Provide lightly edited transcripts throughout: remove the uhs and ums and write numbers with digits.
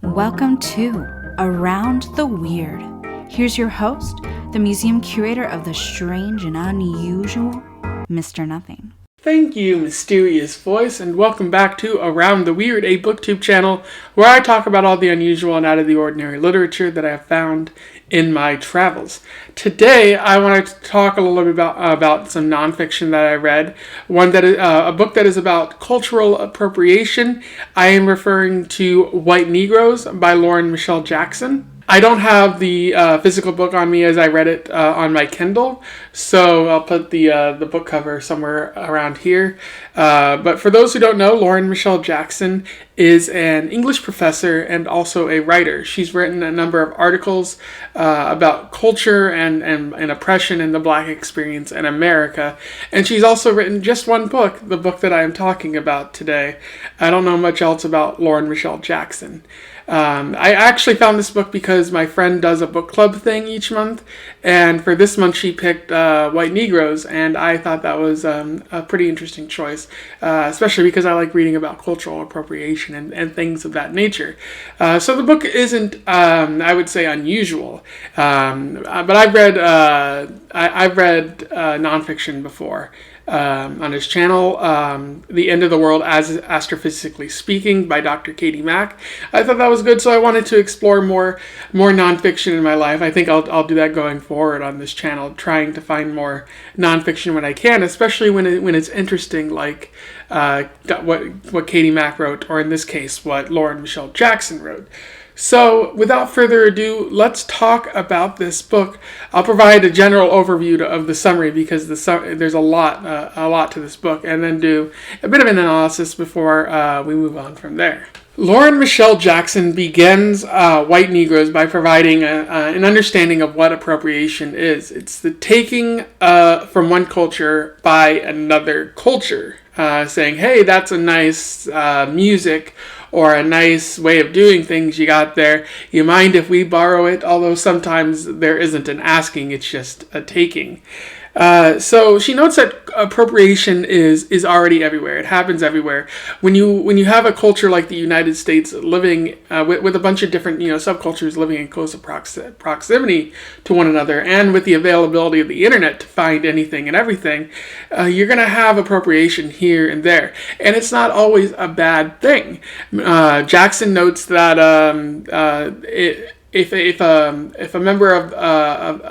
Welcome to Around the Weird. Here's your host, the museum curator of the strange and unusual, Mr. Nothing. Thank you, mysterious voice, and welcome back to Around the Weird, a booktube channel where I talk about all the unusual and out of the ordinary literature that I have found in my travels. Today, I want to talk a little bit about some nonfiction that I read. One that is a book that is about cultural appropriation. I am referring to White Negroes by Michele Jackson. I don't have the physical book on me as I read it on my Kindle, so I'll put the book cover somewhere around here. But for those who don't know, Michele Jackson is an English professor and also a writer. She's written a number of articles about culture and oppression and the Black experience in America. And she's also written just one book, the book that I am talking about today. I don't know much else about Michele Jackson. I actually found this book because my friend does a book club thing each month, and for this month she picked White Negroes, and I thought that was a pretty interesting choice, especially because I like reading about cultural appropriation and things of that nature. So the book isn't, I would say, unusual, but I've read nonfiction before. On his channel, The End of the World as Astrophysically Speaking by Dr. Katie Mack. I thought that was good, so I wanted to explore more nonfiction in my life. I think I'll do that going forward on this channel, trying to find more nonfiction when I can, especially when it's interesting, like what Katie Mack wrote, or in this case, what Michele Jackson wrote. So, without further ado, let's talk about this book. I'll provide a general overview of the summary because there's a lot to this book, and then do a bit of an analysis before we move on from there. Michele Jackson begins White Negroes by providing an understanding of what appropriation is. It's the taking from one culture by another culture, saying, hey, that's a nice music, or a nice way of doing things you got there. You mind if we borrow it? Although sometimes there isn't an asking, it's just a taking. So she notes that appropriation is already everywhere. It happens everywhere. When you have a culture like the United States living with a bunch of different subcultures living in close proximity to one another, and with the availability of the internet to find anything and everything, you're going to have appropriation here and there, and it's not always a bad thing. Jackson notes that if a member of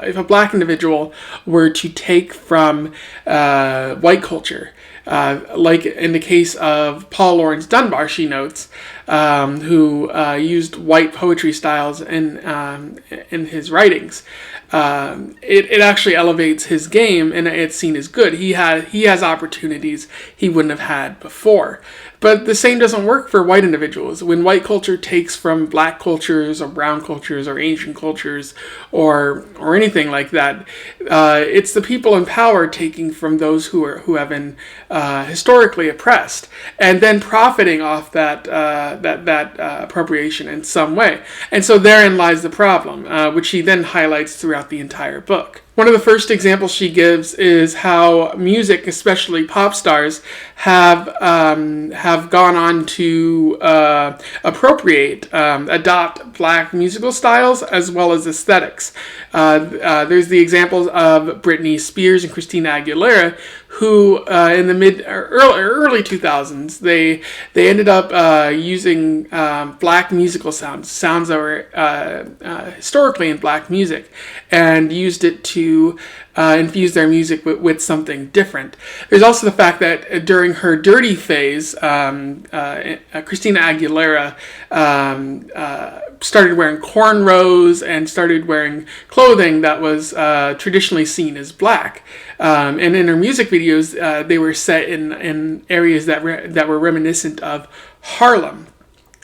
if a Black individual were to take from white culture, like in the case of Paul Laurence Dunbar, she notes, who used white poetry styles in his writings, it actually elevates his game, and it's seen as good. He has opportunities he wouldn't have had before. But the same doesn't work for white individuals. When white culture takes from Black cultures or brown cultures or Asian cultures or anything like that, it's the people in power taking from those who have been historically oppressed, and then profiting off that appropriation in some way. And so therein lies the problem, which she then highlights throughout the entire book. One of the first examples she gives is how music, especially pop stars, have gone on to appropriate, adopt Black musical styles as well as aesthetics. There's the examples of Britney Spears and Christina Aguilera, who in the early 2000s they ended up using Black musical sounds that were historically in Black music, and used it to infuse their music with something different. There's also the fact that during her dirty phase, Christina Aguilera started wearing cornrows and started wearing clothing that was traditionally seen as Black. And in her music videos, they were set in areas that were reminiscent of Harlem.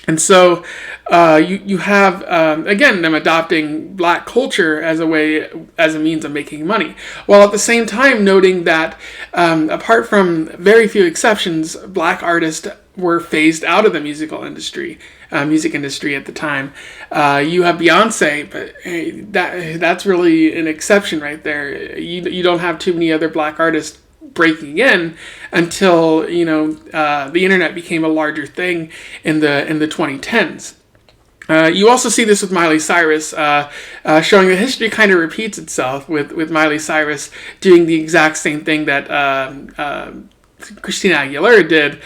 And so you have, again, them adopting Black culture as a means of making money, while at the same time noting that apart from very few exceptions, Black artists were phased out of the music industry at the time. You have Beyonce, but hey, that's really an exception right there. You don't have too many other Black artists breaking in until the internet became a larger thing in the 2010s. You also see this with Miley Cyrus, showing that history kind of repeats itself with Miley Cyrus doing the exact same thing that Christina Aguilera did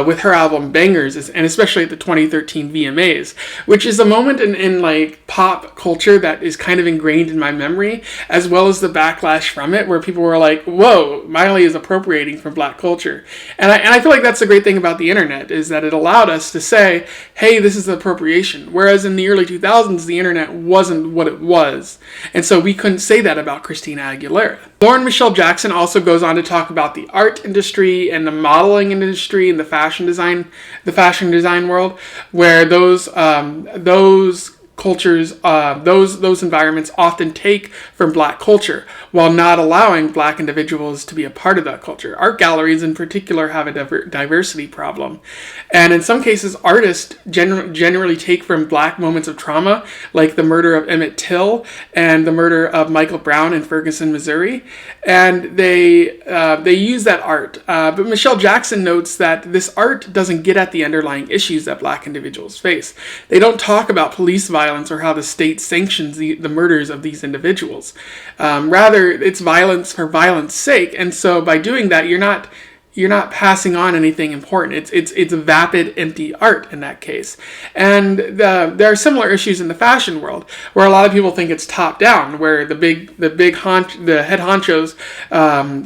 with her album Bangers, and especially at the 2013 VMAs, which is a moment in like pop culture that is kind of ingrained in my memory, as well as the backlash from it, where people were like, whoa, Miley is appropriating from black culture. And I feel like that's the great thing about the internet, is that it allowed us to say, hey, this is appropriation. Whereas in the early 2000s, the internet wasn't what it was. And so we couldn't say that about Christina Aguilera. Lauren Michele Jackson also goes on to talk about the art industry and the modeling industry and the fashion design world, where those cultures, those environments often take from black culture while not allowing black individuals to be a part of that culture. Art galleries in particular have a diversity problem. And in some cases, artists generally take from black moments of trauma, like the murder of Emmett Till and the murder of Michael Brown in Ferguson, Missouri, and they use that art. But Michele Jackson notes that this art doesn't get at the underlying issues that black individuals face. They don't talk about police violence or how the state sanctions the murders of these individuals. Rather, it's violence for violence sake, and so by doing that, you're not passing on anything important. It's vapid, empty art in that case. And there are similar issues in the fashion world, where a lot of people think it's top down, where the head honchos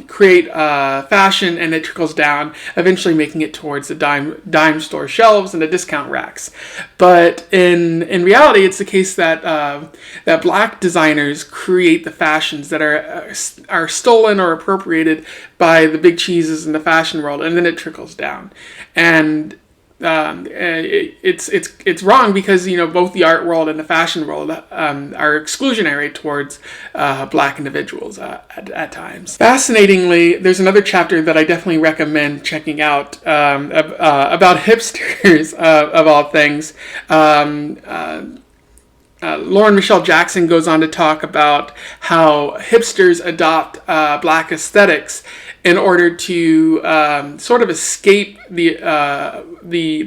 create fashion, and it trickles down, eventually making it towards the dime store shelves and the discount racks. But in reality, it's the case that black designers create the fashions that are stolen or appropriated by the big cheeses in the fashion world, and then it trickles down. And it's wrong, because both the art world and the fashion world are exclusionary towards black individuals at times. Fascinatingly, there's another chapter that I definitely recommend checking out about hipsters of all things. Lauren Michele Jackson goes on to talk about how hipsters adopt black aesthetics in order to sort of escape the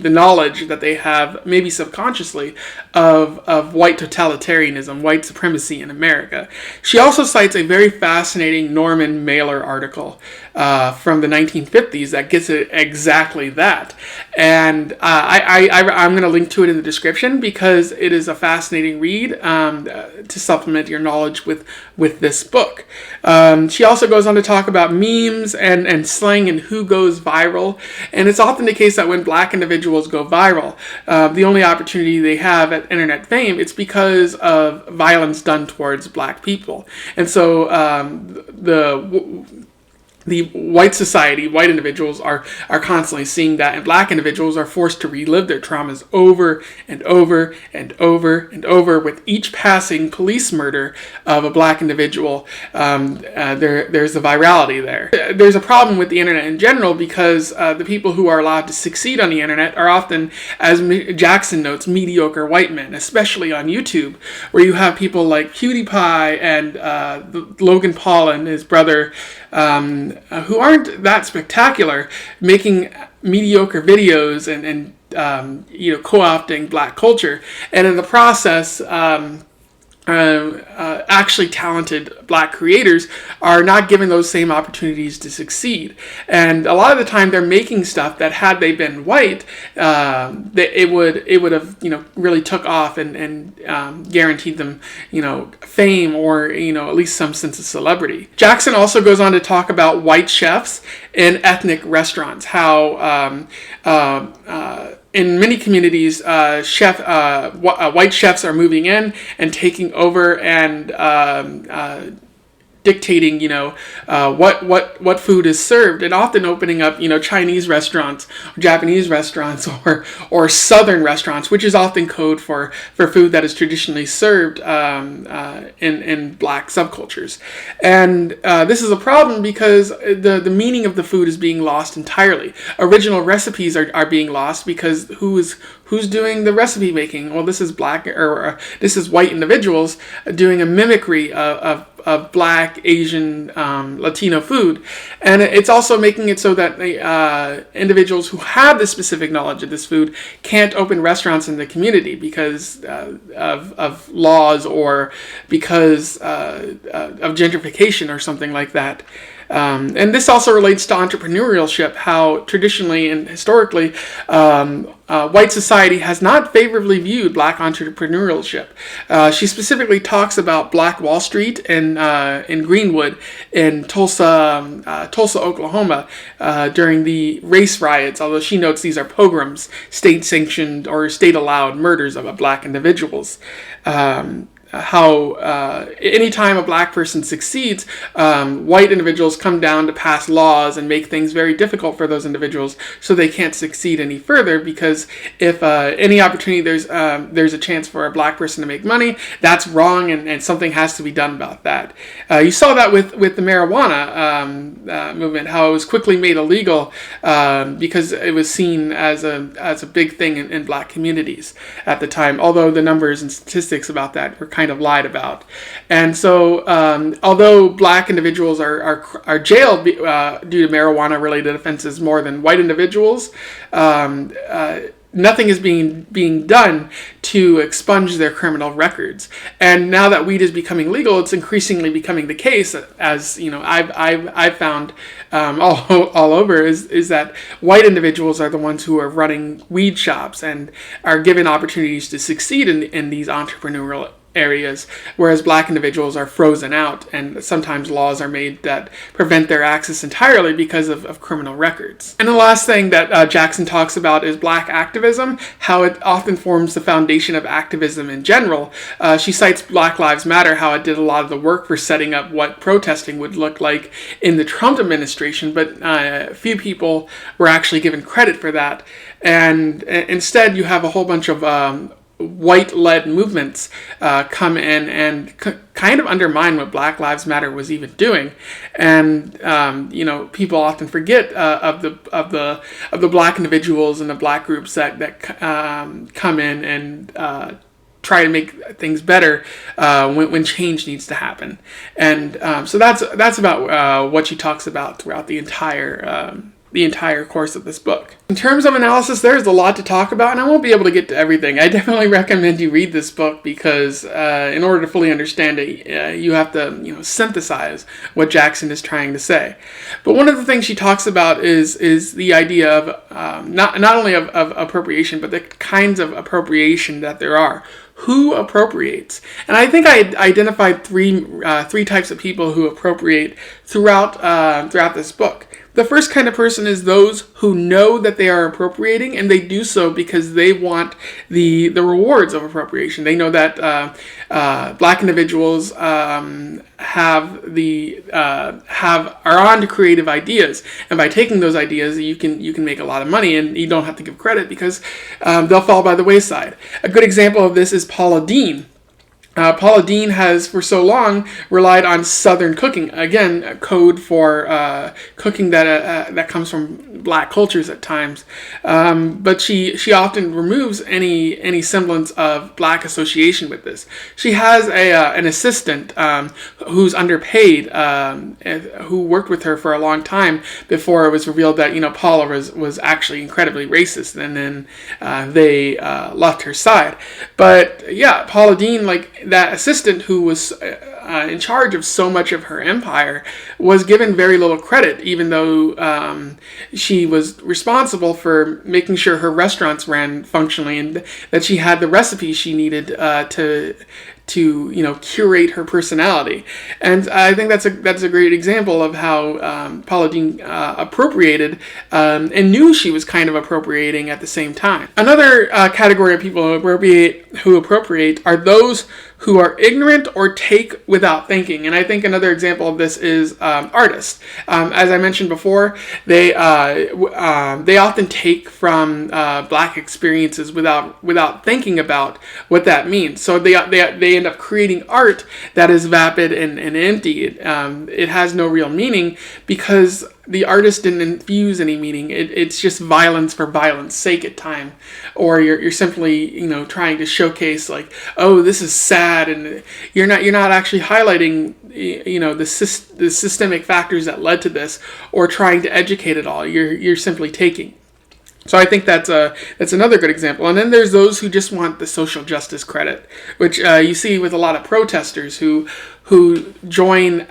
knowledge that they have, maybe subconsciously, of white totalitarianism, white supremacy in America. She also cites a very fascinating Norman Mailer article from the 1950s that gets at exactly that. And I'm going to link to it in the description, because it is a fascinating read to supplement your knowledge with this book. She also goes on to talk about memes and slang and who goes viral. And it's often the case that when black individuals go viral, the only opportunity they have at internet fame, it's because of violence done towards black people. And so the white society, white individuals are constantly seeing that, and black individuals are forced to relive their traumas over and over and over and over with each passing police murder of a black individual. There's the virality there. There's a problem with the internet in general, because the people who are allowed to succeed on the internet are often, as Jackson notes, mediocre white men, especially on YouTube, where you have people like PewDiePie and Logan Paul and his brother, who aren't that spectacular, making mediocre videos and co-opting black culture, and in the process, actually talented black creators are not given those same opportunities to succeed. And a lot of the time, they're making stuff that, had they been white, it would have really took off and guaranteed them fame, or at least some sense of celebrity. Jackson also goes on to talk about white chefs in ethnic restaurants, how in many communities, white chefs are moving in and taking over and dictating, what food is served, and often opening up, Chinese restaurants, Japanese restaurants, or Southern restaurants, which is often code for food that is traditionally served in black subcultures. And this is a problem, because the meaning of the food is being lost entirely. Original recipes are being lost, because who's doing the recipe making? Well, this is black, or this is white individuals doing a mimicry of of Black, Asian, Latino food. And it's also making it so that individuals who have this specific knowledge of this food can't open restaurants in the community because of laws or because of gentrification or something like that. And this also relates to entrepreneurship, how traditionally and historically white society has not favorably viewed Black entrepreneurship. She specifically talks about Black Wall Street in Greenwood in Tulsa, Oklahoma, during the race riots, although she notes these are pogroms, state-sanctioned or state-allowed murders of Black individuals. How anytime a Black person succeeds, white individuals come down to pass laws and make things very difficult for those individuals so they can't succeed any further, because if any opportunity there's a chance for a Black person to make money, that's wrong, and something has to be done about that. You saw that with the marijuana movement, how it was quickly made illegal because it was seen as a big thing in Black communities at the time, although the numbers and statistics about that were kind of lied about. And so although Black individuals are jailed due to marijuana related offenses more than white individuals, nothing is being done to expunge their criminal records. And now that weed is becoming legal, it's increasingly becoming the case, as you know, I've found all over, is that white individuals are the ones who are running weed shops and are given opportunities to succeed in these entrepreneurial areas, whereas Black individuals are frozen out, and sometimes laws are made that prevent their access entirely because of criminal records. And the last thing that Jackson talks about is Black activism, how it often forms the foundation of activism in general. She cites Black Lives Matter, how it did a lot of the work for setting up what protesting would look like in the Trump administration, but few people were actually given credit for that. And instead, you have a whole bunch of white-led movements come in and kind of undermine what Black Lives Matter was even doing. And people often forget of the Black individuals and the Black groups that come in and try to make things better when change needs to happen. And so that's about what she talks about throughout the entire course of this book. In terms of analysis, there's a lot to talk about, and I won't be able to get to everything. I definitely recommend you read this book because in order to fully understand it, you have to synthesize what Jackson is trying to say. But one of the things she talks about is the idea of not only of appropriation, but the kinds of appropriation that there are. Who appropriates? And I think I identified three types of people who appropriate throughout this book. The first kind of person is those who know that they are appropriating, and they do so because they want the rewards of appropriation. They know that Black individuals are on to creative ideas, and by taking those ideas, you can make a lot of money, and you don't have to give credit because they'll fall by the wayside. A good example of this is Paula Deen. Paula Deen has for so long relied on Southern cooking, again, a code for cooking that comes from Black cultures at times. But she often removes any semblance of Black association with this. She has an assistant who's underpaid, who worked with her for a long time before it was revealed that Paula was actually incredibly racist, and then they left her side. But yeah, Paula Deen, that assistant who was in charge of so much of her empire, was given very little credit, even though she was responsible for making sure her restaurants ran functionally and that she had the recipes she needed to curate her personality. And I think that's a great example of how Paula Deen appropriated and knew she was kind of appropriating at the same time. Another category of people who appropriate are those who are ignorant or take without thinking. And I think another example of this is artists. As I mentioned before, they often take from Black experiences without thinking about what that means. So they end up creating art that is vapid and empty. It has no real meaning because the artist didn't infuse any meaning. It's just violence for violence sake at time, or you're simply trying to showcase like, oh, this is sad, and you're not actually highlighting the systemic factors that led to this, or trying to educate it all. You're simply taking. So I think that's another good example. And then there's those who just want the social justice credit, which you see with a lot of protesters who join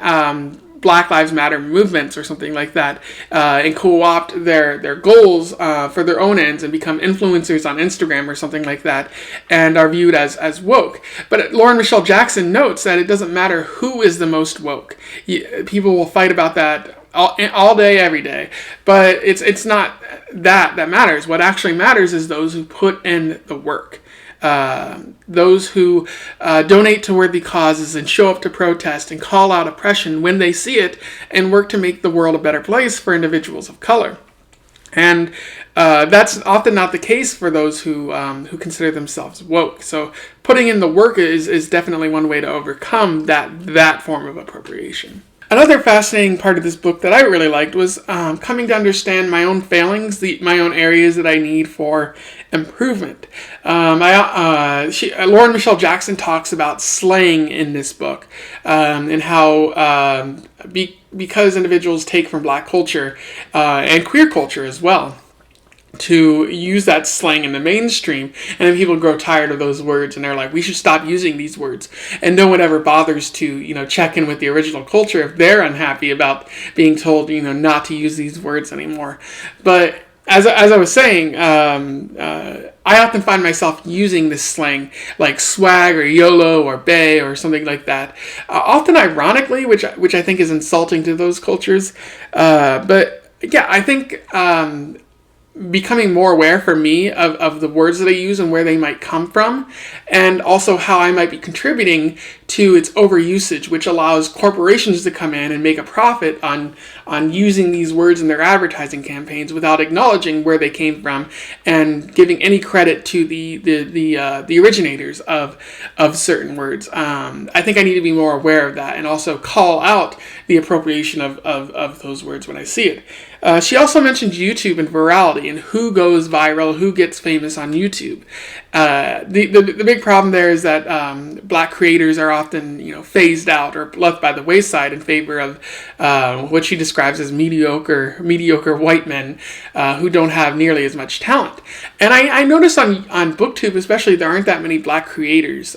Black Lives Matter movements or something like that, and co-opt their goals for their own ends and become influencers on Instagram or something like that, and are viewed as woke. But Lauren Michele Jackson notes that it doesn't matter who is the most woke. People will fight about that all day, every day. But it's not that matters. What actually matters is those who put in the work. Those who donate to worthy causes and show up to protest and call out oppression when they see it and work to make the world a better place for individuals of color. And that's often not the case for those who consider themselves woke. So putting in the work is definitely one way to overcome that form of appropriation. Another fascinating part of this book that I really liked was coming to understand my own failings, my own areas that I need for improvement. Lauren Michele Jackson talks about slang in this book, and how because individuals take from Black culture and queer culture as well, to use that slang in the mainstream, and then people grow tired of those words and they're like, we should stop using these words, and no one ever bothers to check in with the original culture if they're unhappy about being told not to use these words anymore. But as I was saying, I often find myself using this slang like swag or YOLO or bae or something like that, often ironically, which I think is insulting to those cultures. But yeah, I think becoming more aware for me of the words that I use and where they might come from, and also how I might be contributing to its overusage, which allows corporations to come in and make a profit on using these words in their advertising campaigns without acknowledging where they came from and giving any credit to the originators of certain words. I think I need to be more aware of that and also call out the appropriation of those words when I see it. She also mentioned YouTube and virality and who goes viral, who gets famous on YouTube. The big problem there is that Black creators are often phased out or left by the wayside in favor of what she describes as mediocre white men who don't have nearly as much talent. And I noticed on BookTube especially, there aren't that many Black creators.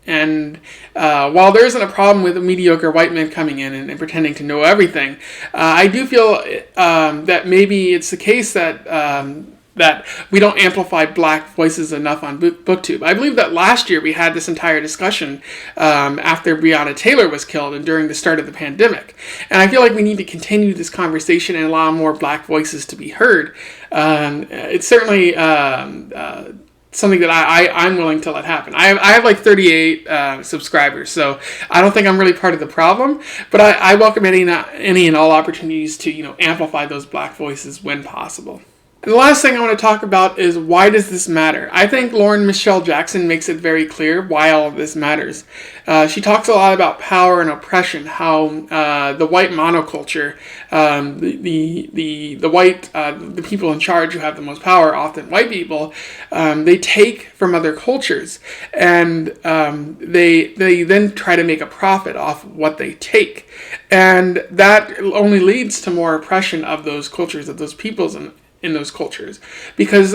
And while there isn't a problem with mediocre white men coming in and pretending to know everything, I do feel that maybe it's the case that we don't amplify Black voices enough on BookTube. I believe that last year we had this entire discussion after Breonna Taylor was killed and during the start of the pandemic. And I feel like we need to continue this conversation and allow more Black voices to be heard. It's certainly something that I'm willing to let happen. I have like 38 subscribers, so I don't think I'm really part of the problem, but I welcome any and all opportunities to amplify those Black voices when possible. And the last thing I want to talk about is, why does this matter? I think Lauren Michele Jackson makes it very clear why all of this matters. She talks a lot about power and oppression, how the white monoculture, the people in charge who have the most power, often white people, they take from other cultures, and they then try to make a profit off what they take, and that only leads to more oppression of those cultures, of those peoples, in those cultures, because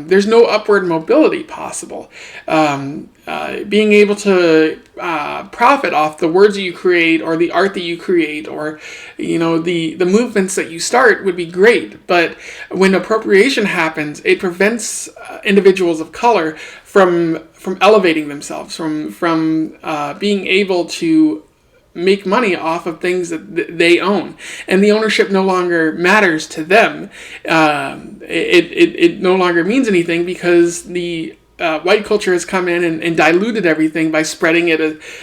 there's no upward mobility possible. Being able to profit off the words that you create, or the art that you create, or the movements that you start would be great, but when appropriation happens, it prevents individuals of color from elevating themselves, from being able to make money off of things that they own, and the ownership no longer matters to them. It no longer means anything, because the white culture has come in and diluted everything by spreading it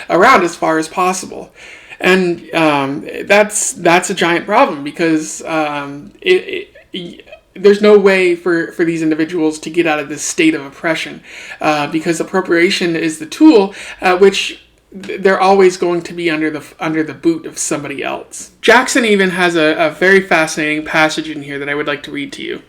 around as far as possible. And that's a giant problem, because there's no way for these individuals to get out of this state of oppression, because appropriation is the tool which they're always going to be under the boot of somebody else. Jackson even has a very fascinating passage in here that I would like to read to you.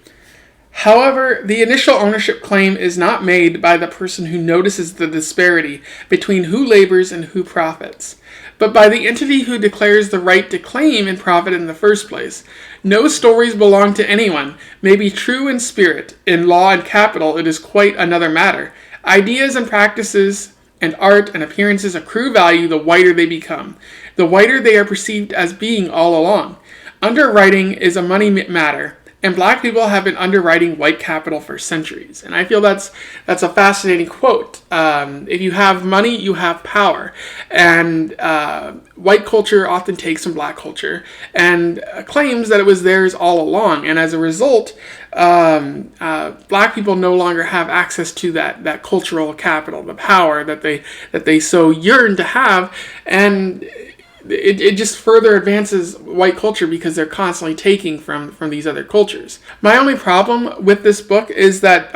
However, the initial ownership claim is not made by the person who notices the disparity between who labors and who profits, but by the entity who declares the right to claim and profit in the first place. No stories belong to anyone, may be true in spirit. In law and capital, it is quite another matter. Ideas and practices and art and appearances accrue value the whiter they become, the whiter they are perceived as being all along. Underwriting is a money matter, and black people have been underwriting white capital for centuries. And I feel that's a fascinating quote. If you have money, you have power. And white culture often takes from black culture and claims that it was theirs all along. And as a result, black people no longer have access to that cultural capital, the power that they so yearn to have. And it just further advances white culture because they're constantly taking from these other cultures. My only problem with this book is that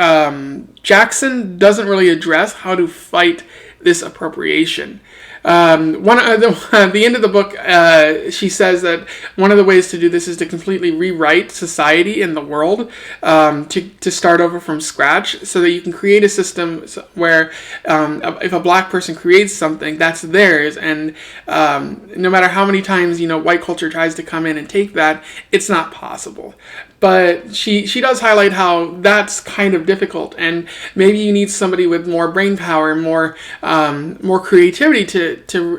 Jackson doesn't really address how to fight this appropriation. The end of the book, she says that one of the ways to do this is to completely rewrite society and the world, to start over from scratch, so that you can create a system where if a black person creates something, that's theirs, and no matter how many times white culture tries to come in and take that, it's not possible. But she does highlight how that's kind of difficult, and maybe you need somebody with more brain power, more creativity to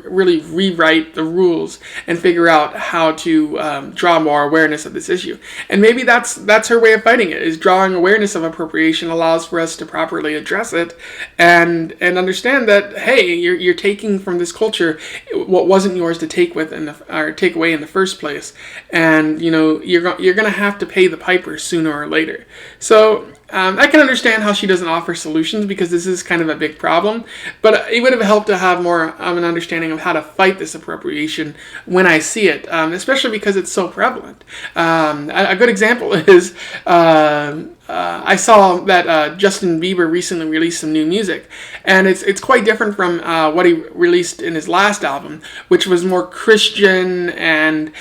really rewrite the rules and figure out how to draw more awareness of this issue. And maybe that's her way of fighting it, is drawing awareness of appropriation allows for us to properly address it and understand that, hey, you're taking from this culture what wasn't yours to take with or take away in the first place, and you're going to have to pay the piper sooner or later. So I can understand how she doesn't offer solutions, because this is kind of a big problem, but it would have helped to have more of an understanding of how to fight this appropriation when I see it, especially because it's so prevalent. A good example is I saw that Justin Bieber recently released some new music, and it's quite different from what he released in his last album, which was more Christian and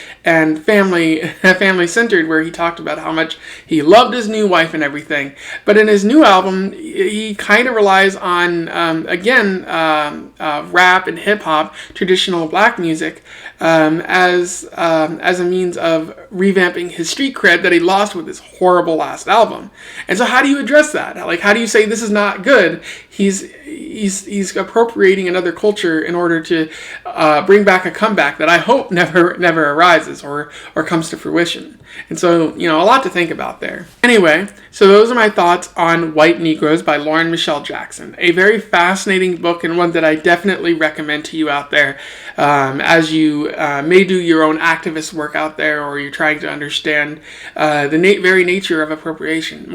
family centered, where he talked about how much he loved his new wife and everything. But in his new album, he kind of relies on rap and hip hop, traditional black music, as a means of revamping his street cred that he lost with his horrible last album. And so how do you address that? Like, how do you say this is not good? He's appropriating another culture in order to bring back a comeback that I hope never arises or comes to fruition. And so, a lot to think about there. Anyway, so those are my thoughts on White Negroes by Lauren Michele Jackson. A very fascinating book, and one that I definitely recommend to you out there as you may do your own activist work out there, or you're trying to understand the very nature of appropriation.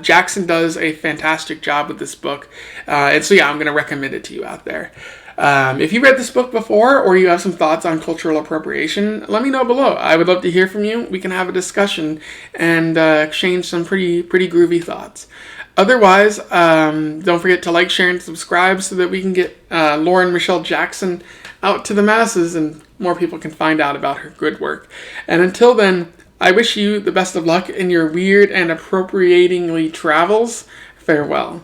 Jackson does a fantastic job with this book. And so, I'm going to recommend it to you out there. If you read this book before, or you have some thoughts on cultural appropriation, let me know below. I would love to hear from you. We can have a discussion and exchange some pretty groovy thoughts. Otherwise, don't forget to like, share, and subscribe so that we can get Lauren Michele Jackson out to the masses and more people can find out about her good work. And until then, I wish you the best of luck in your weird and appropriatingly travels. Farewell.